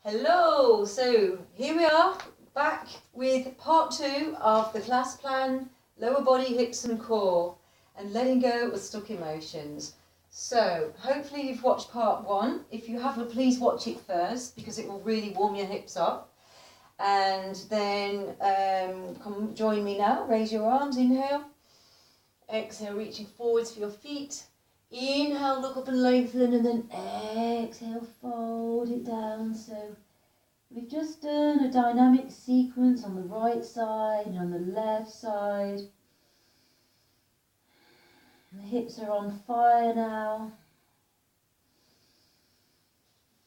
Hello, so here we are back with part 2 of the class plan, lower body, hips and core, and letting go of stuck emotions. So hopefully you've watched part 1. If you haven't, please watch it first because it will really warm your hips up. And then come join me now, raise your arms, inhale, exhale, reaching forwards for your feet. Inhale, look up and lengthen, and then exhale, fold it down. So we've just done a dynamic sequence on the right side and on the left side. The hips are on fire now.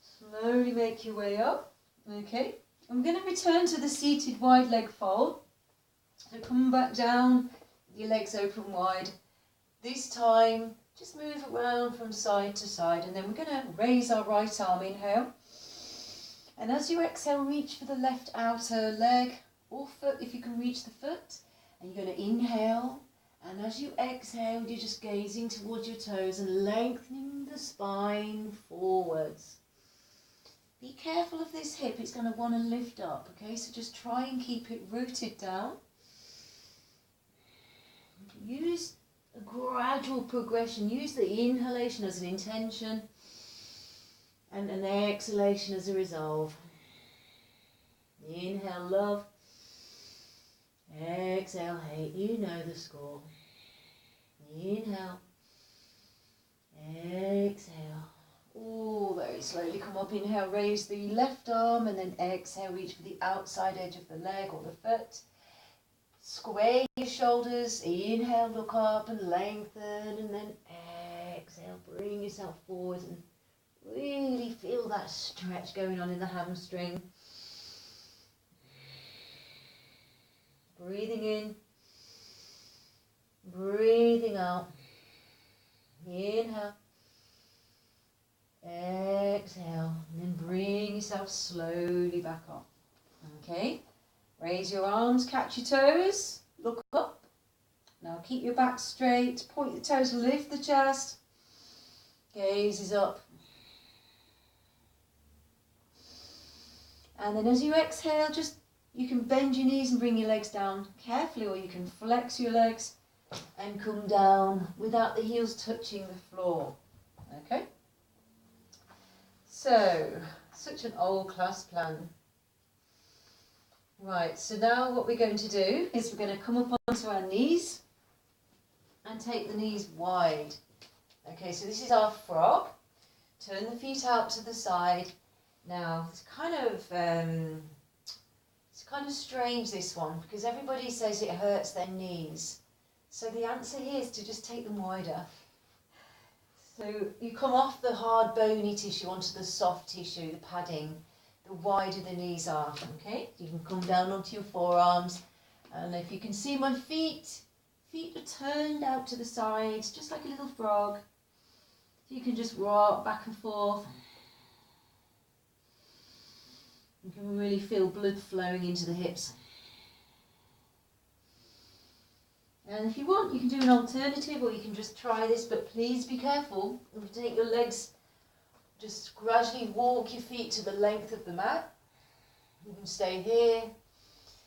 Slowly make your way up. Okay, I'm going to return to the seated wide leg fold. So come back down, your legs open wide. This time, just move around from side to side, and then we're going to raise our right arm, inhale. And as you exhale, reach for the left outer leg or foot if you can reach the foot. And you're going to inhale, and as you exhale, you're just gazing towards your toes and lengthening the spine forwards. Be careful of this hip, it's going to want to lift up, okay? So just try and keep it rooted down. Use a gradual progression. Use the inhalation as an intention and an exhalation as a resolve. Inhale, love. Exhale, hate. You know the score. Inhale. Exhale. Oh, very slowly come up. Inhale, raise the left arm, and then exhale, reach for the outside edge of the leg or the foot. Square your shoulders, inhale, look up and lengthen, and then exhale, bring yourself forward and really feel that stretch going on in the hamstring. Breathing in, breathing out. Inhale, exhale, and then bring yourself slowly back up. Okay? Raise your arms, catch your toes, look up. Now keep your back straight, point the toes, lift the chest. Gaze is up. And then as you exhale, you can bend your knees and bring your legs down carefully, or you can flex your legs and come down without the heels touching the floor. Okay? So, such an old class plan. Right, so now what we're going to do is we're going to come up onto our knees and take the knees wide. Okay, so this is our frog. Turn the feet out to the side. Now, it's kind of strange, this one, because everybody says it hurts their knees. So the answer here is to just take them wider. So you come off the hard bony tissue onto the soft tissue, the padding. The wider the knees are, okay? You can come down onto your forearms, and if you can see my feet are turned out to the sides, just like a little frog. You can just rock back and forth. You can really feel blood flowing into the hips. And if you want, you can do an alternative, or you can just try this, but please be careful. If you take your legs, just gradually walk your feet to the length of the mat. You can stay here.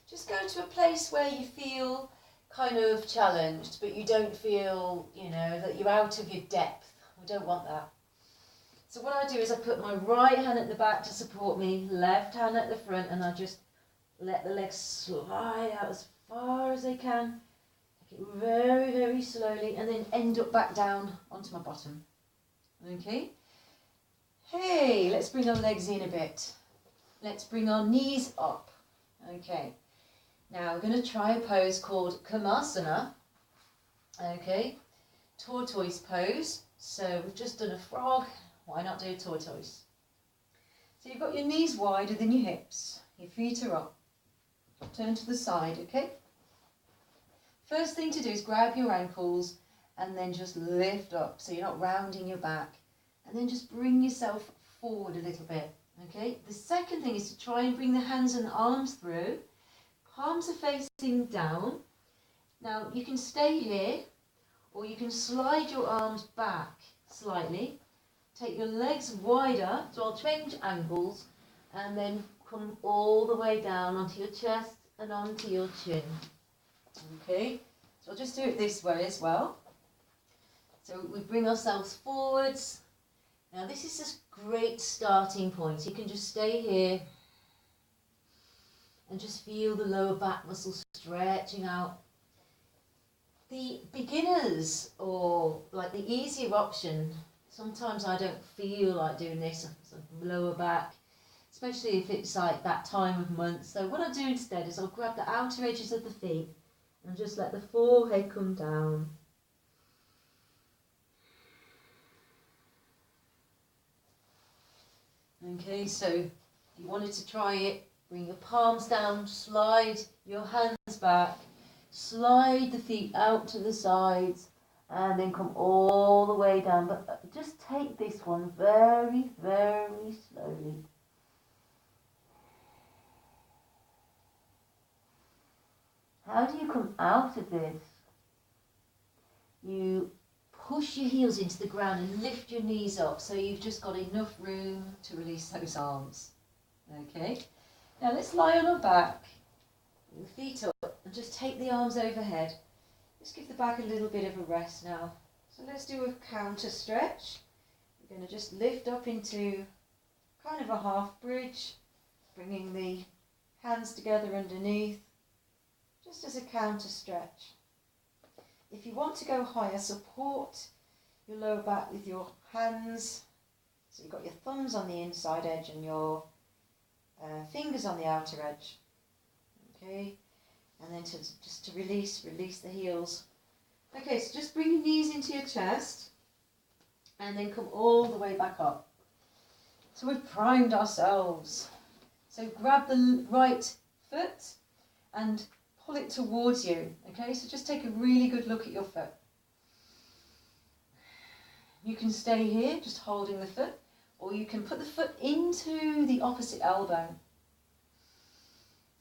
Just go to a place where you feel kind of challenged, but you don't feel, that you're out of your depth. We don't want that. So what I do is I put my right hand at the back to support me, left hand at the front, and I just let the legs slide out as far as they can. Take it very, very slowly, and then end up back down onto my bottom. Okay? Hey, let's bring our legs in a bit. Let's bring our knees up. Okay. Now we're going to try a pose called Kamasana. Okay. Tortoise pose. So we've just done a frog. Why not do a tortoise? So you've got your knees wider than your hips. Your feet are up. Turn to the side, okay? First thing to do is grab your ankles and then just lift up so you're not rounding your back. And then just bring yourself forward a little bit, okay? The second thing is to try and bring the hands and arms through. Palms are facing down. Now, you can stay here, or you can slide your arms back slightly. Take your legs wider, so I'll change angles, And then come all the way down onto your chest and onto your chin. Okay, so I'll just do it this way as well. So we bring ourselves forwards. Now this is a great starting point. You can just stay here and just feel the lower back muscles stretching out. The beginners, or like the easier option, sometimes I don't feel like doing this, so lower back, especially if it's like that time of month. So what I'll do instead is I'll grab the outer edges of the feet and just let the forehead come down. Okay, so if you wanted to try it, bring your palms down, slide your hands back, slide the feet out to the sides, and then come all the way down. But just take this one very, very slowly. How do you come out of this? You push your heels into the ground and lift your knees up so you've just got enough room to release those arms. Okay, now let's lie on our back, the feet up, and just take the arms overhead. Just give the back a little bit of a rest now. So let's do a counter stretch. We're going to just lift up into kind of a half bridge, bringing the hands together underneath, just as a counter stretch. If you want to go higher, support your lower back with your hands. So you've got your thumbs on the inside edge and your fingers on the outer edge. Okay, and then just to release the heels. Okay, so just bring your knees into your chest and then come all the way back up. So we've primed ourselves. So grab the right foot and pull it towards you. Okay, so just take a really good look at your foot. You can stay here just holding the foot, or you can put the foot into the opposite elbow.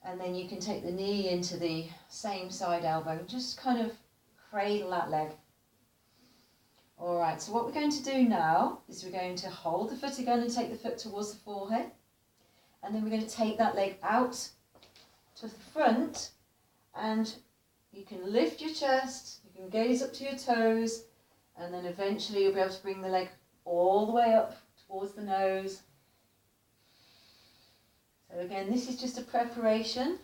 And then you can take the knee into the same side elbow. Just kind of cradle that leg. Alright, so what we're going to do now is we're going to hold the foot again and take the foot towards the forehead. And then we're going to take that leg out to the front, and you can lift your chest, you can gaze up to your toes, and then eventually you'll be able to bring the leg all the way up towards the nose. So again, this is just a preparation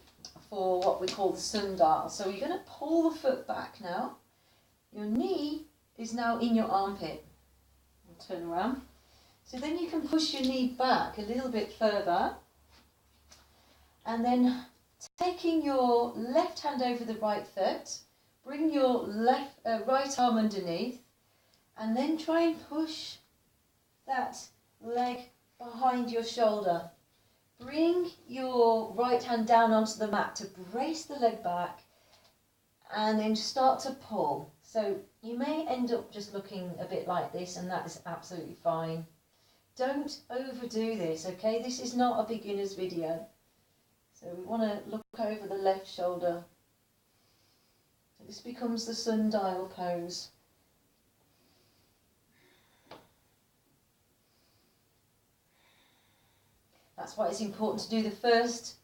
for what we call the sundial. So you're going to pull the foot back now. Your knee is now in your armpit. I'll turn around. So then you can push your knee back a little bit further. And then taking your left hand over the right foot, bring your right arm underneath, and then try and push that leg behind your shoulder. Bring your right hand down onto the mat to brace the leg back, and then start to pull. So you may end up just looking a bit like this, and that is absolutely fine. Don't overdo this, okay? This is not a beginner's video. So we want to look over the left shoulder. So this becomes the sundial pose. That's why it's important to do the first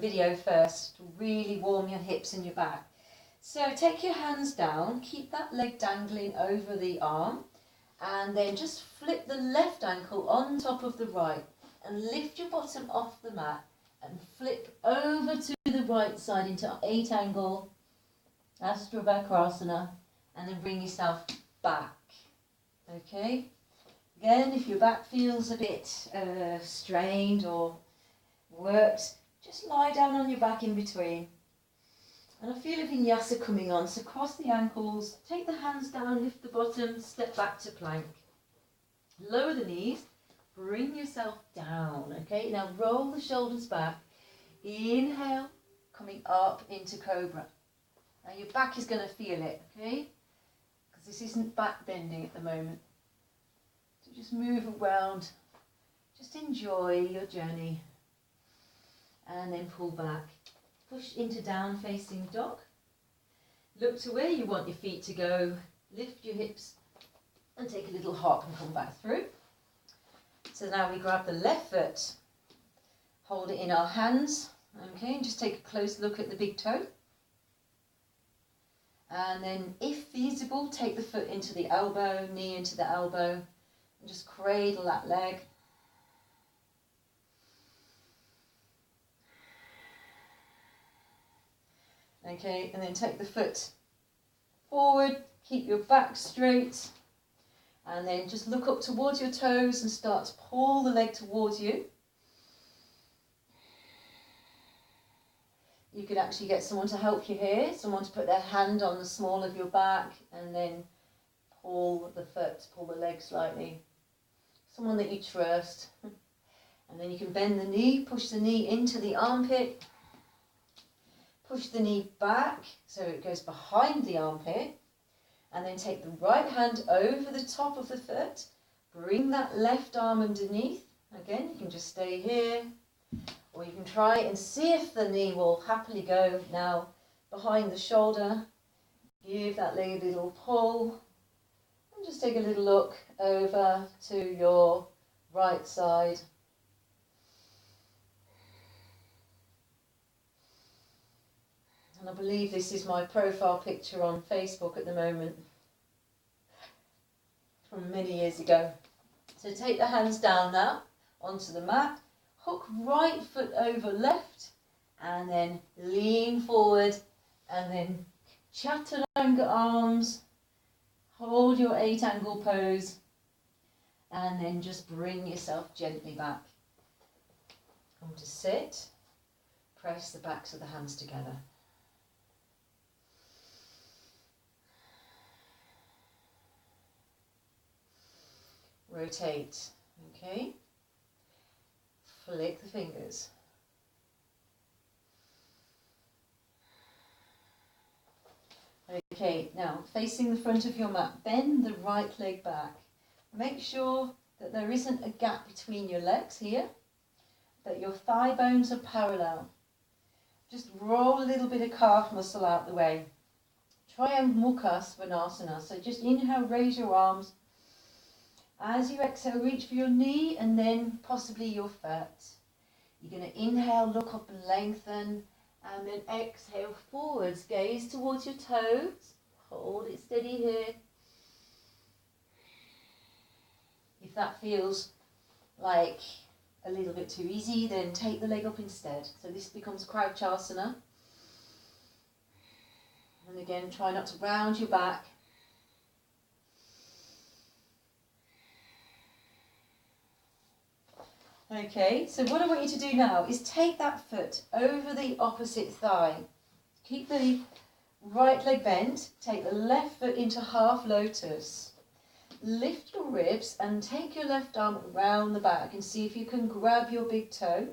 video first, to really warm your hips and your back. So take your hands down, keep that leg dangling over the arm, and then just flip the left ankle on top of the right and lift your bottom off the mat and flip over to the right side into 8 angle, Astra-Vakrasana, and then bring yourself back. Okay? Again, if your back feels a bit strained or worked, just lie down on your back in between. And I feel a vinyasa coming on, so cross the ankles, take the hands down, lift the bottom, step back to plank. Lower the knees, bring yourself down, okay? Now roll the shoulders back, inhale, coming up into cobra. Now your back is going to feel it, okay? Because this isn't back bending at the moment. So just move around, just enjoy your journey, and then pull back. Push into down facing dog. Look to where you want your feet to go, lift your hips and take a little hop and come back through. So now we grab the left foot Hold it in our hands, okay, and just take a close look at the big toe. And then, if feasible, take the foot into the elbow, knee into the elbow, and just cradle that leg. Okay, and then take the foot forward, keep your back straight, and then just look up towards your toes and start to pull the leg towards you. You could actually get someone to help you here, someone to put their hand on the small of your back and then pull the foot, pull the leg slightly. Someone that you trust. And then you can bend the knee, push the knee into the armpit, push the knee back so it goes behind the armpit, and then take the right hand over the top of the foot, bring that left arm underneath. Again, you can just stay here, or you can try and see if the knee will happily go now behind the shoulder. Give that leg a little pull, and just take a little look over to your right side. And I believe this is my profile picture on Facebook at the moment, from many years ago. So take the hands down now onto the mat, hook right foot over left, and then lean forward, and then chaturanga arms, hold your 8-angle pose, and then just bring yourself gently back. Come to sit, press the backs of the hands together. Rotate, okay, flick the fingers. Okay, now facing the front of your mat, bend the right leg back. Make sure that there isn't a gap between your legs here, that your thigh bones are parallel. Just roll a little bit of calf muscle out the way. Triangle Mukha Svanasana, so just inhale, raise your arms. As you exhale, reach for your knee and then possibly your foot. You're going to inhale, look up and lengthen, and then exhale forwards, gaze towards your toes, hold it steady here. If that feels like a little bit too easy, then take the leg up instead. So this becomes Crouchasana. And again, try not to round your back. Okay, so what I want you to do now is take that foot over the opposite thigh. Keep the right leg bent, take the left foot into half lotus. Lift your ribs and take your left arm around the back and see if you can grab your big toe.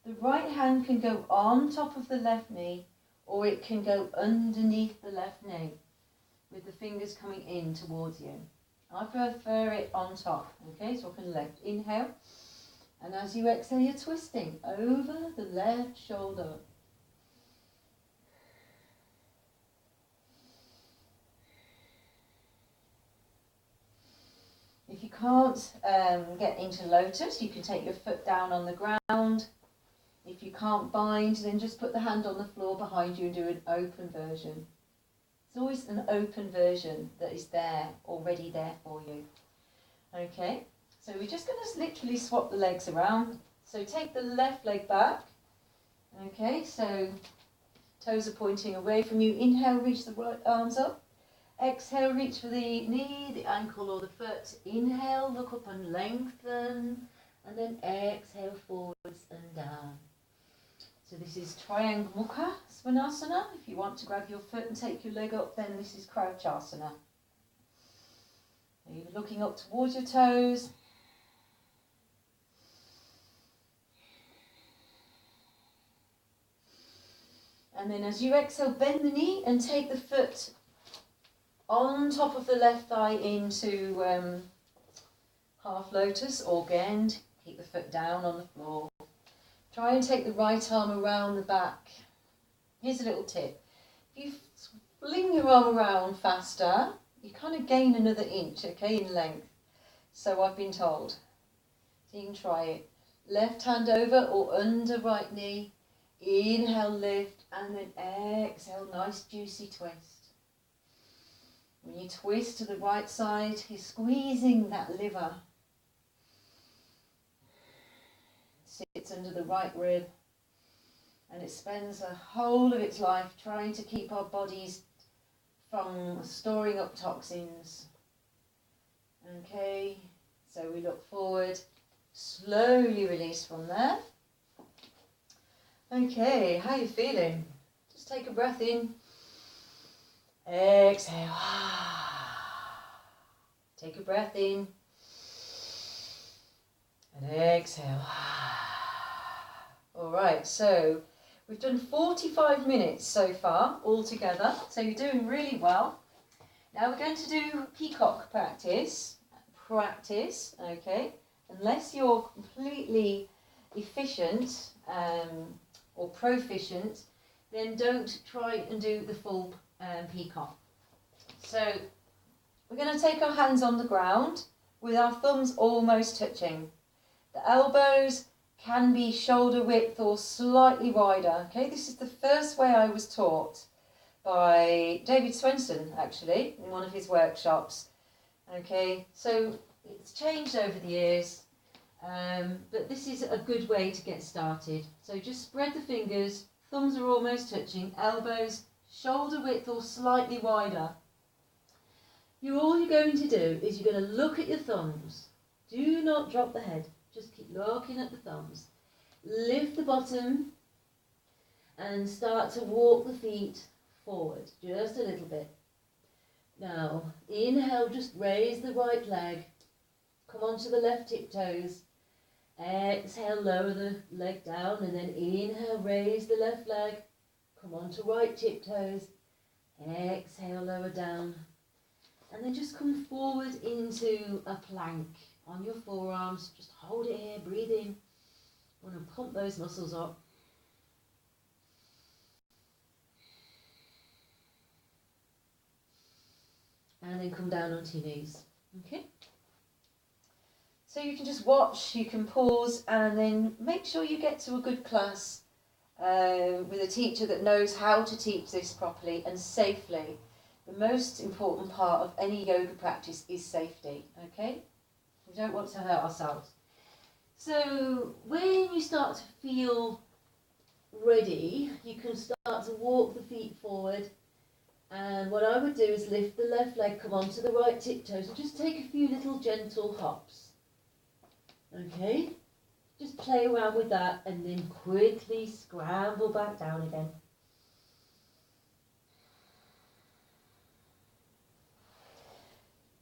The right hand can go on top of the left knee, or it can go underneath the left knee with the fingers coming in towards you. I prefer it on top, okay, so up and left. Inhale. And as you exhale, you're twisting over the left shoulder. If you can't get into lotus, you can take your foot down on the ground. If you can't bind, then just put the hand on the floor behind you and do an open version. It's always an open version that is there, already there for you. Okay. So we're just going to literally swap the legs around. So take the left leg back. Okay, so toes are pointing away from you. Inhale, reach the right arms up. Exhale, reach for the knee, the ankle or the foot. Inhale, look up and lengthen. And then exhale, forwards and down. So this is Triangle Mukha Svanasana. If you want to grab your foot and take your leg up, then this is Crouchasana. You're looking up towards your toes. And then as you exhale, bend the knee and take the foot on top of the left thigh into half lotus, or again, keep the foot down on the floor. Try and take the right arm around the back. Here's a little tip. If you fling your arm around faster, you kind of gain another inch, okay, in length. So I've been told. So you can try it. Left hand over or under right knee. Inhale, lift, and then exhale, nice juicy twist. When you twist to the right side, you're squeezing that liver. Sits under the right rib, and it spends the whole of its life trying to keep our bodies from storing up toxins. Okay, so we look forward, slowly release from there. Okay, how are you feeling? Just take a breath in, exhale. Take a breath in and exhale. All right, so we've done 45 minutes so far all together, so you're doing really well. Now we're going to do peacock practice, okay? Unless you're completely efficient or proficient, then don't try and do the full peacock. So we're going to take our hands on the ground with our thumbs almost touching. The elbows can be shoulder width or slightly wider. Okay, this is the first way I was taught by David Swenson, actually, in one of his workshops. Okay, so it's changed over the years, but this is a good way to get started. So just spread the fingers, thumbs are almost touching, elbows shoulder width or slightly wider. All you're going to do is you're going to look at your thumbs. Do not drop the head. Just keep looking at the thumbs. Lift the bottom and start to walk the feet forward just a little bit. Now, inhale, just raise the right leg. Come onto the left tiptoes. Exhale, lower the leg down, and then inhale, raise the left leg. Come onto right tiptoes. Exhale, lower down. And then just come forward into a plank on your forearms. Just hold it here, breathe in. Want to pump those muscles up. And then come down onto your knees. Okay? So you can just watch, you can pause, and then make sure you get to a good class with a teacher that knows how to teach this properly and safely. The most important part of any yoga practice is safety, okay? We don't want to hurt ourselves. So when you start to feel ready, you can start to walk the feet forward. And what I would do is lift the left leg, come onto the right tiptoes, and just take a few little gentle hops. Okay? Just play around with that and then quickly scramble back down again.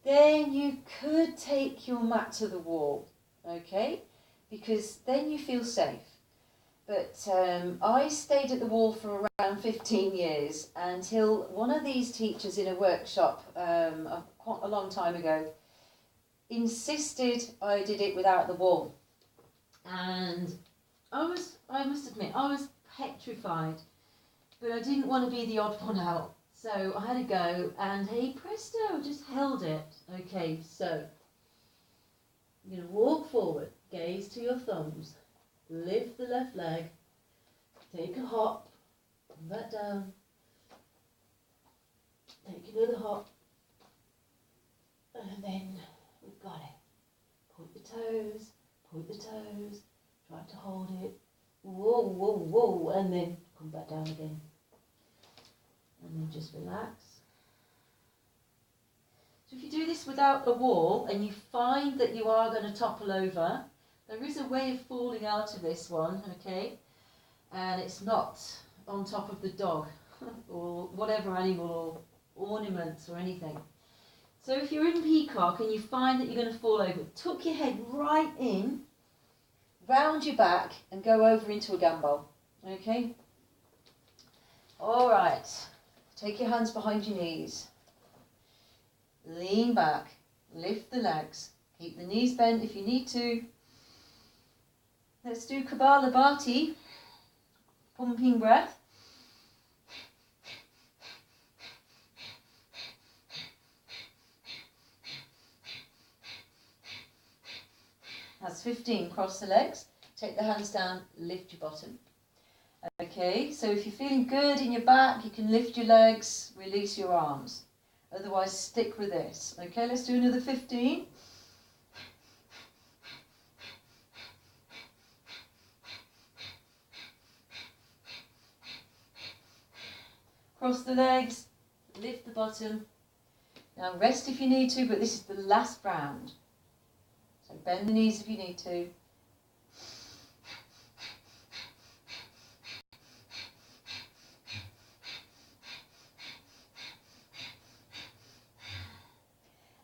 Then you could take your mat to the wall, okay? Because then you feel safe. But I stayed at the wall for around 15 years until one of these teachers in a workshop quite a long time ago insisted I did it without the wall. And I must admit, I was petrified, but I didn't want to be the odd one out. So I had a go, and hey presto, just held it. Okay, so you're going to walk forward, gaze to your thumbs, lift the left leg, take a hop, come back down, take another hop, and then we've got it. Point the toes, try to hold it, whoa, whoa, whoa, and then come back down again. And then just relax. So if you do this without a wall and you find that you are going to topple over, there is a way of falling out of this one, okay? And it's not on top of the dog or whatever animal or ornaments or anything. So if you're in peacock and you find that you're going to fall over, tuck your head right in, round your back and go over into a gambo, okay? All right. Take your hands behind your knees. Lean back. Lift the legs. Keep the knees bent if you need to. Let's do Kapalabhati. Pumping breath. That's 15. Cross the legs. Take the hands down, lift your bottom. Okay, so if you're feeling good in your back, you can lift your legs, release your arms. Otherwise, stick with this. Okay, let's do another 15. Cross the legs, lift the bottom. Now rest if you need to, but this is the last round. So bend the knees if you need to.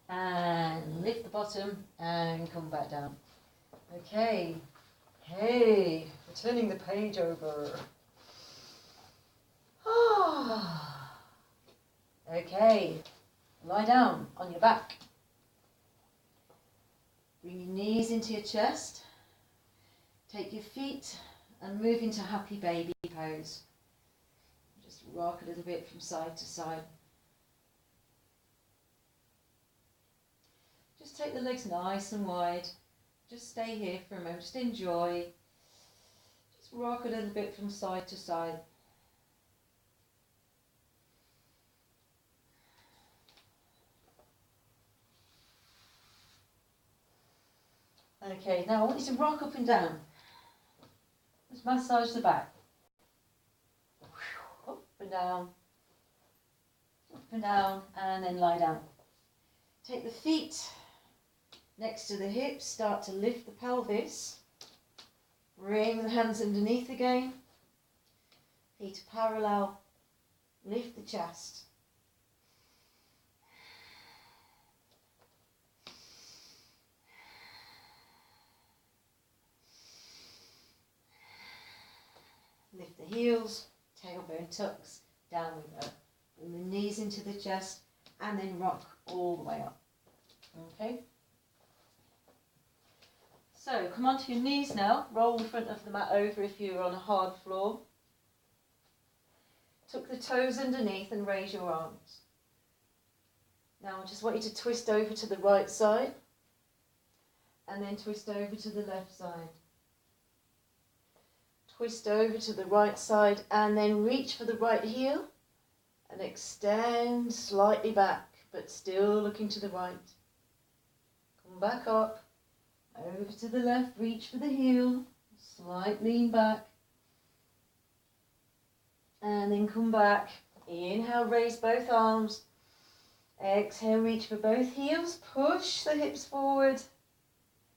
And lift the bottom and come back down. Okay, hey, we're turning the page over. Okay, lie down on your back. Bring your knees into your chest. Take your feet and move into happy baby pose. Just rock a little bit from side to side. Just take the legs nice and wide. Just stay here for a moment. Just enjoy. Just rock a little bit from side to side. Okay, now I want you to rock up and down. Just massage the back. Up and down, and then lie down. Take the feet next to the hips, start to lift the pelvis. Bring the hands underneath again. Feet parallel. Lift the chest. Lift the heels, tailbone tucks, downward dog. Bring the knees into the chest and then rock all the way up. Okay? So come onto your knees now. Roll the front of the mat over if you're on a hard floor. Tuck the toes underneath and raise your arms. Now I just want you to twist over to the right side and then twist over to the left side. Twist over to the right side and then reach for the right heel and extend slightly back but still looking to the right. Come back up, over to the left, reach for the heel, slight lean back and then come back. Inhale, raise both arms. Exhale, reach for both heels, push the hips forward,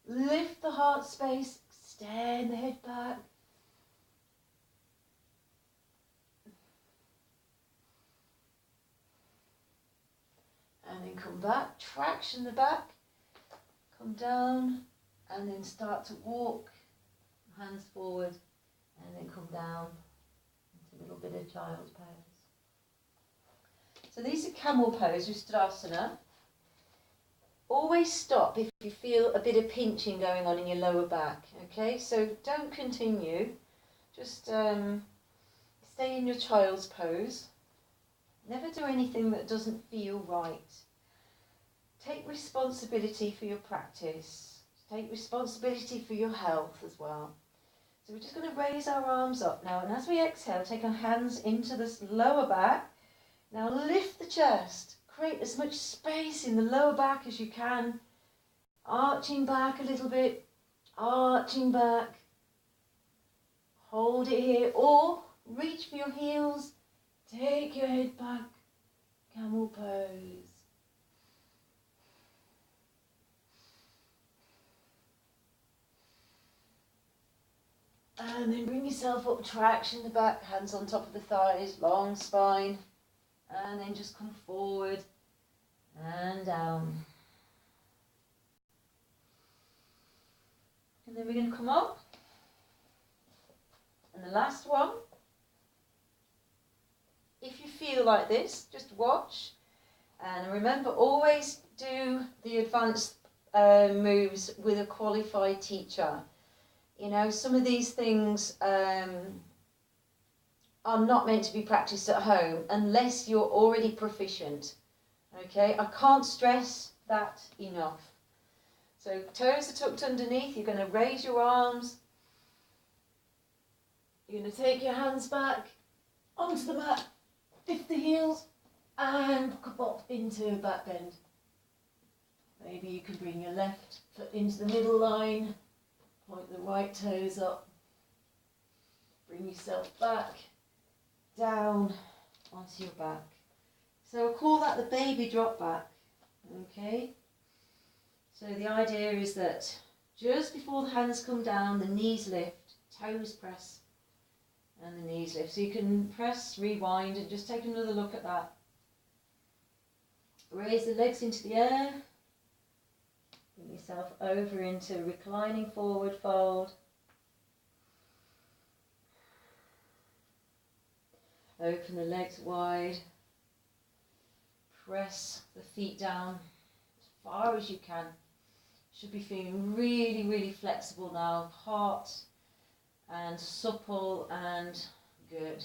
lift the heart space, extend the head back. And then come back, traction the back, come down, and then start to walk, hands forward, and then come down into a little bit of child's pose. So these are camel pose, Uttanasana. Always stop if you feel a bit of pinching going on in your lower back, okay? So don't continue, just stay in your child's pose. Never do anything that doesn't feel right. Take responsibility for your practice. Take responsibility for your health as well. So we're just going to raise our arms up now. And as we exhale, take our hands into this lower back. Now lift the chest. Create as much space in the lower back as you can. Arching back a little bit. Arching back. Hold it here. Or reach for your heels. Take your head back, camel pose. And then bring yourself up, traction the back, hands on top of the thighs, long spine. And then just come forward and down. And then we're going to come up. And the last one. If you feel like this, just watch. And remember, always do the advanced moves with a qualified teacher. You know, some of these things are not meant to be practiced at home unless you're already proficient. Okay, I can't stress that enough. So toes are tucked underneath. You're going to raise your arms You're going to take your hands back onto the mat, lift the heels and pop into a back bend. Maybe you can bring your left foot into the middle line, point the right toes up, bring yourself back, down onto your back. So we'll call that the baby drop back, okay? So the idea is that just before the hands come down, the knees lift, toes press, and the knees lift. So you can press, rewind, and just take another look at that. Raise the legs into the air. Bring yourself over into reclining forward fold. Open the legs wide. Press the feet down as far as you can. Should be feeling really, really flexible now. Heart and supple and good.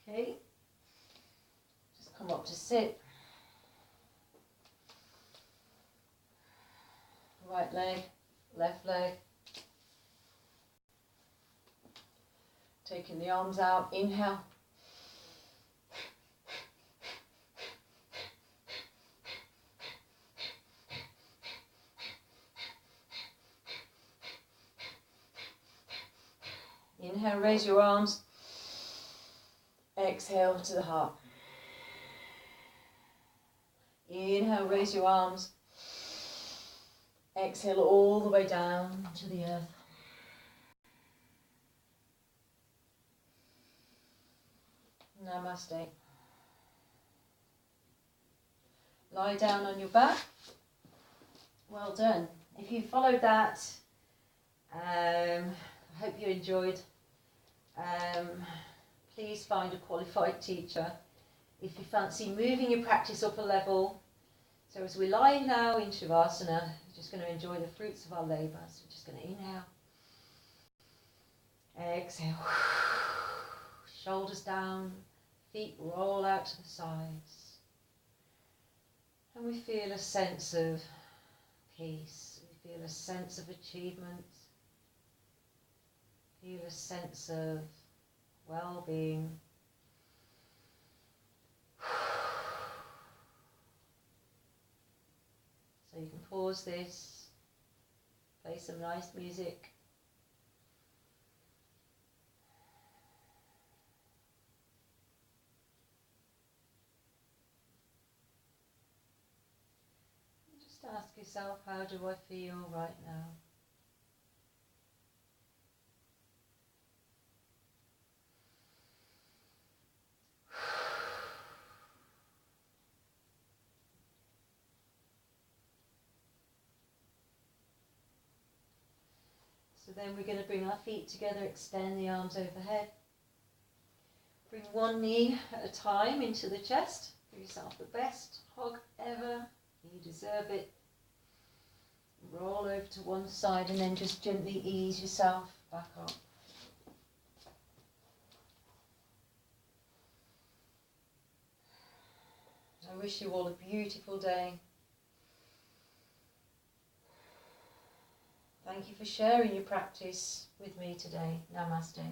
Okay. Just come up to sit. Right leg, left leg. Taking the arms out, inhale. Inhale, raise your arms. Exhale to the heart. Inhale, raise your arms. Exhale all the way down to the earth. Namaste. Lie down on your back. Well done. If you followed that, I hope you enjoyed. Please find a qualified teacher. If you fancy moving your practice up a level, so as we lie now in Shavasana, we're just going to enjoy the fruits of our labour. So we're just going to inhale, exhale, shoulders down, feet roll out to the sides. And we feel a sense of peace, we feel a sense of achievement, feel a sense of well-being. So you can pause this, play some nice music. And just ask yourself, how do I feel right now? So then we're going to bring our feet together, extend the arms overhead. Bring one knee at a time into the chest. Give yourself the best hug ever. You deserve it. Roll over to one side and then just gently ease yourself back up. I wish you all a beautiful day. Thank you for sharing your practice with me today. Namaste.